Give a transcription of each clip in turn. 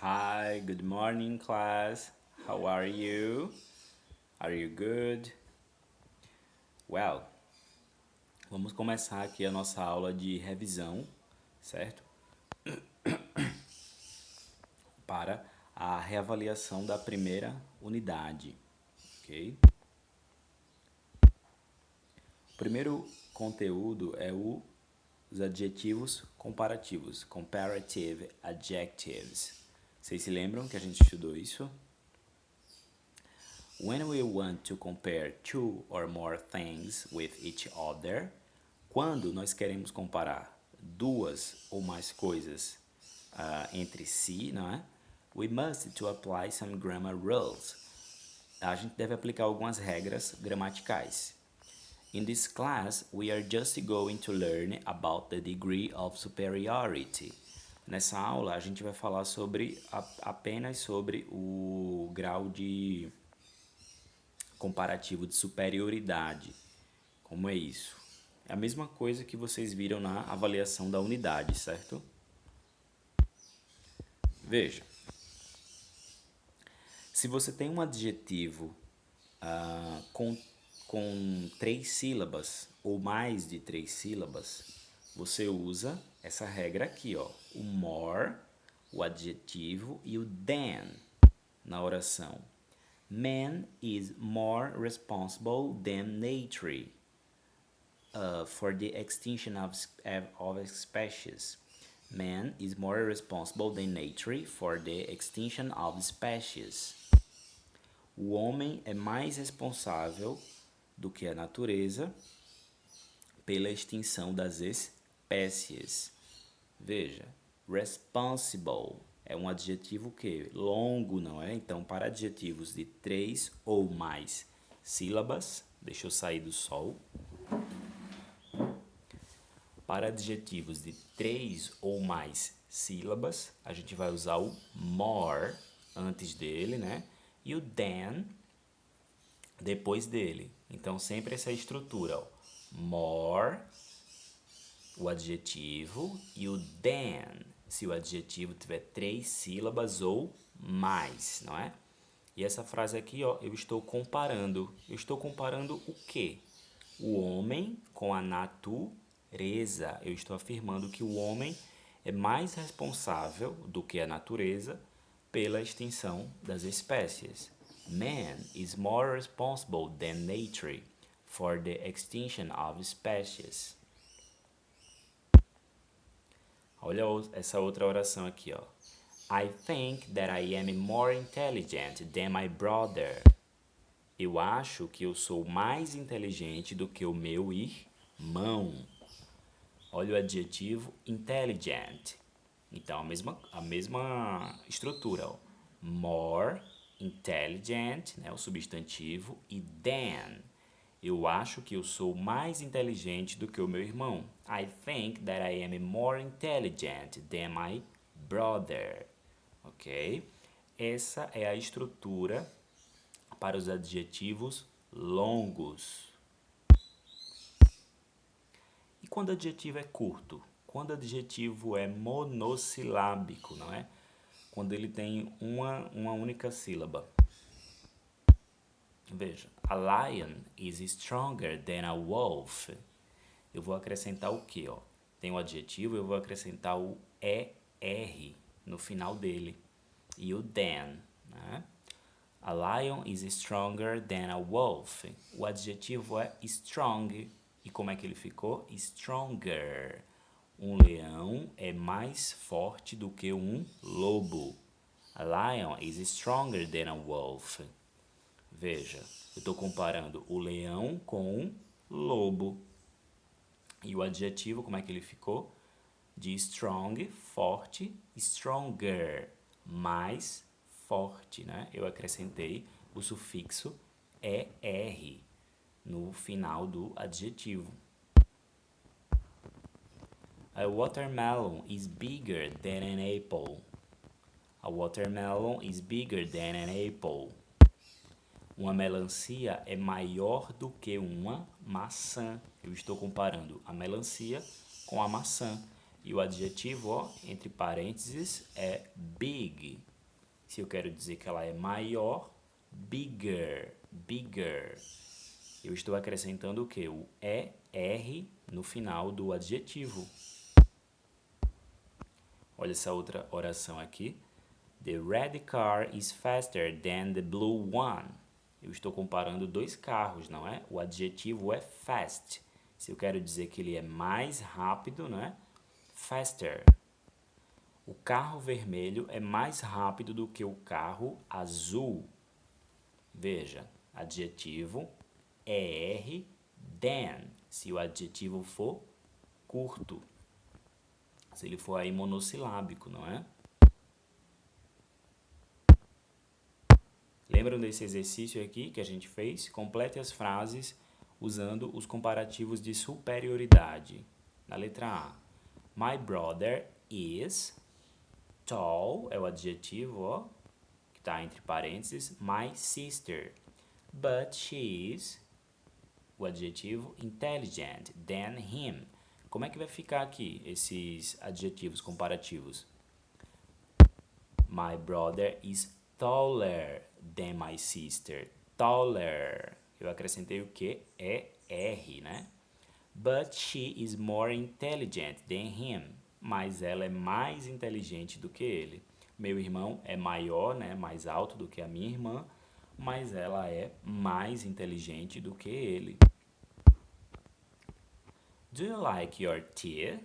Hi, good morning, class. How are you? Are you good? Well, vamos começar aqui a nossa aula de revisão, certo? Para a reavaliação da primeira unidade, ok? O primeiro conteúdo é os adjetivos comparativos, comparative adjectives. Vocês se lembram que a gente estudou isso? When we want to compare two or more things with each other, quando nós queremos comparar duas ou mais coisas entre si, não é? We must to apply some grammar rules. A gente deve aplicar algumas regras gramaticais. In this class, we are just going to learn about the degree of superiority. Nessa aula, a gente vai falar apenas sobre o grau de comparativo de superioridade. Como é isso? É a mesma coisa que vocês viram na avaliação da unidade, certo? Veja, se você tem um adjetivo com 3 sílabas ou mais de 3 sílabas, você usa essa regra aqui, ó, o more, o adjetivo e o than na oração. Man is more responsible than nature for the extinction of species. Man is more responsible than nature for the extinction of species. O homem é mais responsável do que a natureza pela extinção das espécies. Veja, responsible é um adjetivo que longo, não é? Então, para adjetivos de 3 ou mais sílabas, deixa eu sair do sol. Para adjetivos de 3 ou mais sílabas, a gente vai usar o more antes dele, né? E o than depois dele. Então, sempre essa estrutura, ó. More, o adjetivo, e o than, se o adjetivo tiver 3 sílabas ou mais, não é? E essa frase aqui, ó, eu estou comparando. Eu estou comparando o quê? O homem com a natureza. Eu estou afirmando que o homem é mais responsável do que a natureza pela extinção das espécies. Man is more responsible than nature for the extinction of species. Olha essa outra oração aqui, ó. I think that I am more intelligent than my brother. Eu acho que eu sou mais inteligente do que o meu irmão. Olha o adjetivo intelligent. Então, a mesma estrutura. Ó. More, intelligent, né, o substantivo, e than. Eu acho que eu sou mais inteligente do que o meu irmão. I think that I am more intelligent than my brother. Ok? Essa é a estrutura para os adjetivos longos. E quando o adjetivo é curto? Quando o adjetivo é monossilábico, não é? Quando ele tem uma única sílaba. Veja, a lion is stronger than a wolf. Eu vou acrescentar o que, ó? Tem o adjetivo, eu vou acrescentar o ER no final dele. E o than, né? A lion is stronger than a wolf. O adjetivo é strong. E como é que ele ficou? Stronger. Um leão é mais forte do que um lobo. A lion is stronger than a wolf. Veja, eu estou comparando o leão com um lobo. E o adjetivo, como é que ele ficou? De strong, forte, stronger, mais forte, né? Eu acrescentei o sufixo ER no final do adjetivo. A watermelon is bigger than an apple. A watermelon is bigger than an apple. Uma melancia é maior do que uma maçã. Eu estou comparando a melancia com a maçã. E o adjetivo, ó, entre parênteses, é big. Se eu quero dizer que ela é maior, bigger, bigger. Eu estou acrescentando o quê? O ER no final do adjetivo. Olha essa outra oração aqui. The red car is faster than the blue one. Eu estou comparando dois carros, não é? O adjetivo é fast. Se eu quero dizer que ele é mais rápido, não é? Faster. O carro vermelho é mais rápido do que o carro azul. Veja, adjetivo ER than, se o adjetivo for curto. Se ele for aí monossilábico, não é? Lembram desse exercício aqui que a gente fez? Complete as frases usando os comparativos de superioridade. Na letra A, my brother is tall, é o adjetivo, ó, que está entre parênteses, my sister. But she is, o adjetivo, intelligent than him. Como é que vai ficar aqui esses adjetivos comparativos? My brother is taller than my sister. Taller. Eu acrescentei o que? ER, né? But she is more intelligent than him. Mas ela é mais inteligente do que ele. Meu irmão é maior, né? Mais alto do que a minha irmã. Mas ela é mais inteligente do que ele. Do you like your tea?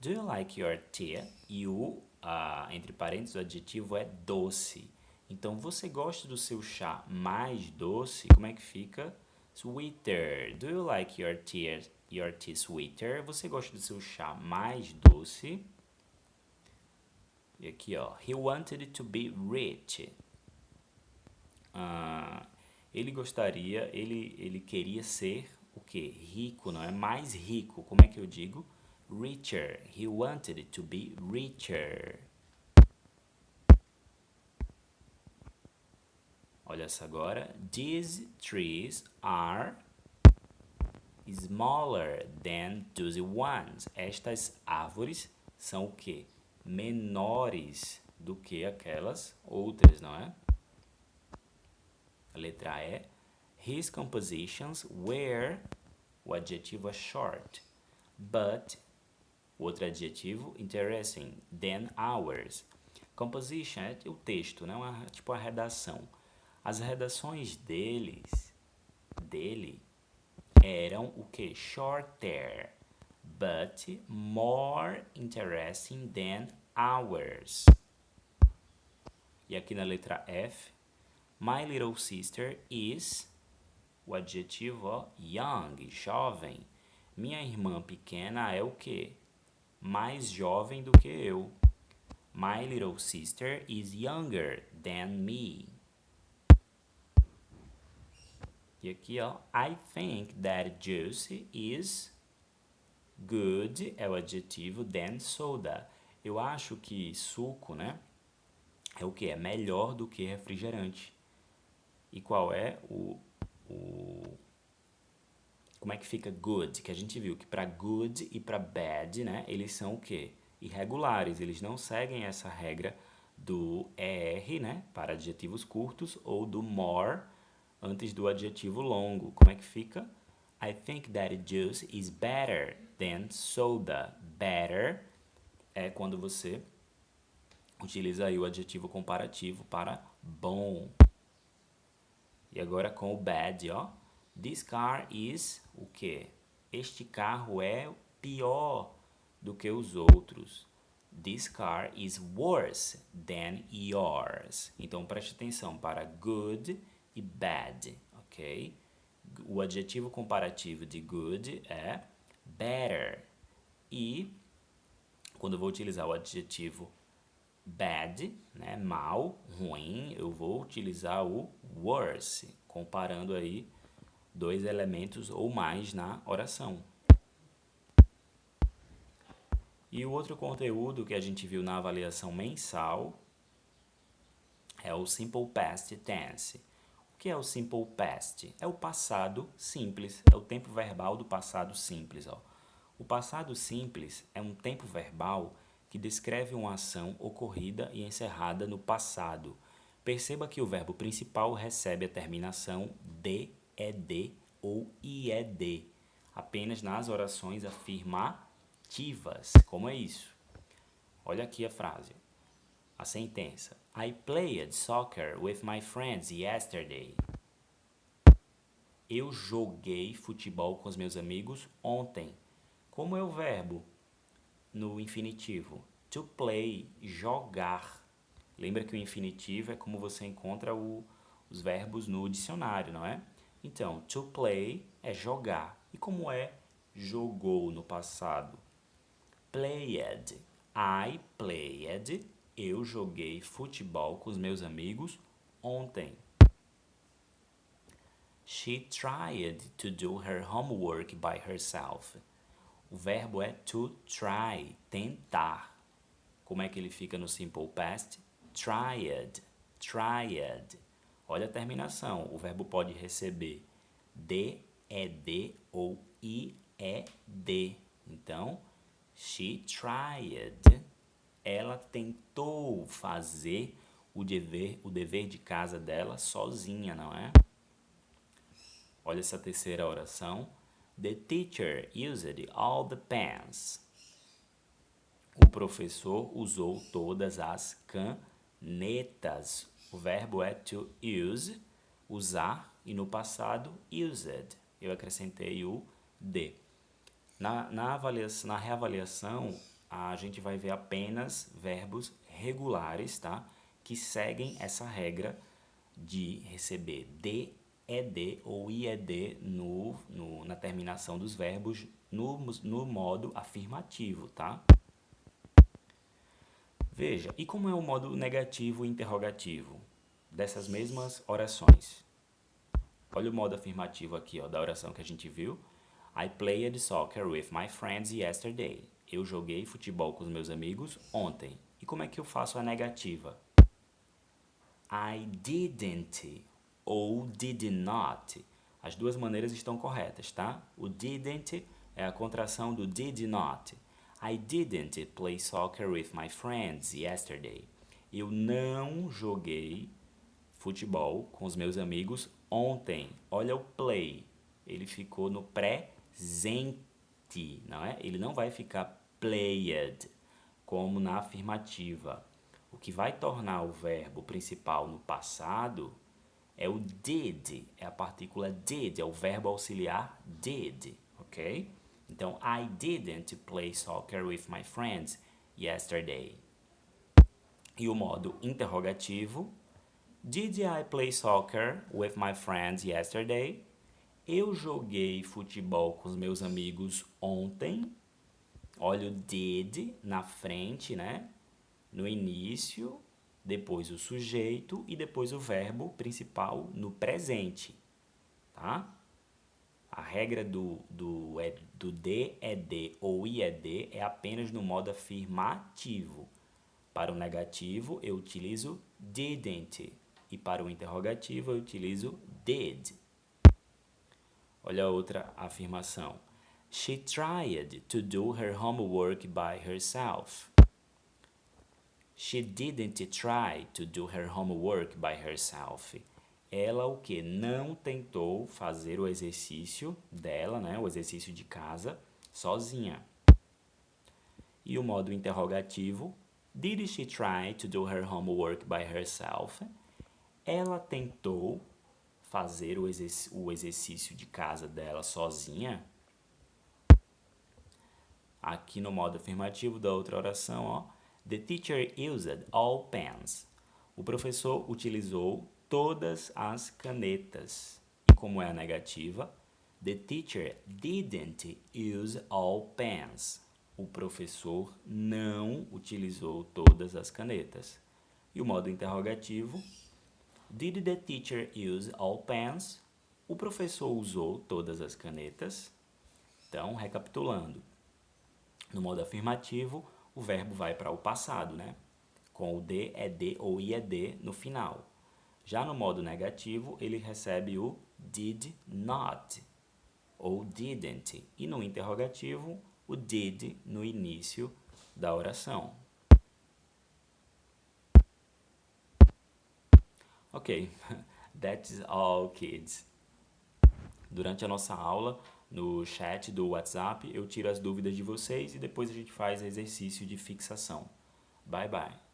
Do you like your tea? E o, entre parênteses, o adjetivo é doce. Então, você gosta do seu chá mais doce? Como é que fica? Sweeter. Do you like your tea sweeter? Você gosta do seu chá mais doce? E aqui, ó. He wanted to be rich. Ele queria ser o quê? Rico, não é? Mais rico. Como é que eu digo? Richer. He wanted to be richer. Olha essa agora. These trees are smaller than those ones. Estas árvores são o quê? Menores do que aquelas outras, não é? A letra E. His compositions were, o adjetivo é short, but, o outro adjetivo, interesting, than ours. Composition é o texto, né? Tipo a redação. As redações dele, eram o que? Shorter, but more interesting than ours. E aqui na letra F, my little sister is, o adjetivo, ó, young, jovem. Minha irmã pequena é o que? Mais jovem do que eu. My little sister is younger than me. E aqui, ó, I think that juice is good, é o adjetivo, than soda. Eu acho que suco, né, é o que? É melhor do que refrigerante. E qual é como é que fica good? Que a gente viu que para good e para bad, né, eles são o quê? Irregulares, eles não seguem essa regra do ER, né, para adjetivos curtos, ou do more antes do adjetivo longo. Como é que fica? I think that juice is better than soda. Better é quando você utiliza aí o adjetivo comparativo para bom. E agora com o bad, ó. This car is o quê? Este carro é pior do que os outros. This car is worse than yours. Então preste atenção para good e bad, ok? O adjetivo comparativo de good é better. E quando eu vou utilizar o adjetivo bad, né, mal, ruim, eu vou utilizar o worse, comparando aí dois elementos ou mais na oração. E o outro conteúdo que a gente viu na avaliação mensal é o Simple Past Tense. O que é o Simple Past? É o passado simples, é o tempo verbal do passado simples, ó. O passado simples é um tempo verbal que descreve uma ação ocorrida e encerrada no passado. Perceba que o verbo principal recebe a terminação de, ed ou ied, apenas nas orações afirmativas. Como é isso? Olha aqui a frase, a sentença. I played soccer with my friends yesterday. Eu joguei futebol com os meus amigos ontem. Como é o verbo no infinitivo? To play, jogar. Lembra que o infinitivo é como você encontra os verbos no dicionário, não é? Então, to play é jogar. E como é jogou no passado? Played. I played. Eu joguei futebol com os meus amigos ontem. She tried to do her homework by herself. O verbo é to try, tentar. Como é que ele fica no simple past? Tried, tried. Olha a terminação. O verbo pode receber de, ed ou ied. Então, she tried. Ela tentou fazer o dever de casa dela sozinha, não é? Olha essa terceira oração. The teacher used all the pens. O professor usou todas as canetas. O verbo é to use, usar, e no passado, used. Eu acrescentei o de. Na reavaliação, a gente vai ver apenas verbos regulares, tá? Que seguem essa regra de receber de, ed ou ied na terminação dos verbos no modo afirmativo, tá? Veja, e como é o modo negativo e interrogativo dessas mesmas orações? Olha o modo afirmativo aqui, ó, da oração que a gente viu. I played soccer with my friends yesterday. Eu joguei futebol com os meus amigos ontem. E como é que eu faço a negativa? I didn't ou did not. As duas maneiras estão corretas, tá? O didn't é a contração do did not. I didn't play soccer with my friends yesterday. Eu não joguei futebol com os meus amigos ontem. Olha o play. Ele ficou no presente, não é? Ele não vai ficar played, como na afirmativa. O que vai tornar o verbo principal no passado é o did, é a partícula did, é o verbo auxiliar did, ok? Então, I didn't play soccer with my friends yesterday. E o modo interrogativo, Did I play soccer with my friends yesterday? Eu joguei futebol com os meus amigos ontem. Olha o did na frente, né? No início, depois o sujeito e depois o verbo principal no presente, tá? A regra do de, ed ou ied é apenas no modo afirmativo. Para o negativo, eu utilizo didn't. E para o interrogativo, eu utilizo did. Olha a outra afirmação. She tried to do her homework by herself. She didn't try to do her homework by herself. Ela o que? Não tentou fazer o exercício dela, né? O exercício de casa, sozinha. E o modo interrogativo. Did she try to do her homework by herself? Ela tentou fazer o exercício de casa dela sozinha? Aqui no modo afirmativo da outra oração, ó. The teacher used all pens. O professor utilizou todas as canetas. E como é a negativa? The teacher didn't use all pens. O professor não utilizou todas as canetas. E o modo interrogativo? Did the teacher use all pens? O professor usou todas as canetas? Então, recapitulando. No modo afirmativo, o verbo vai para o passado, né? Com o de, ed ou ied no final. Já no modo negativo, ele recebe o did not ou didn't. E no interrogativo, o did no início da oração. Ok, that's all, kids. Durante a nossa aula, no chat do WhatsApp, eu tiro as dúvidas de vocês e depois a gente faz exercício de fixação. Bye, bye.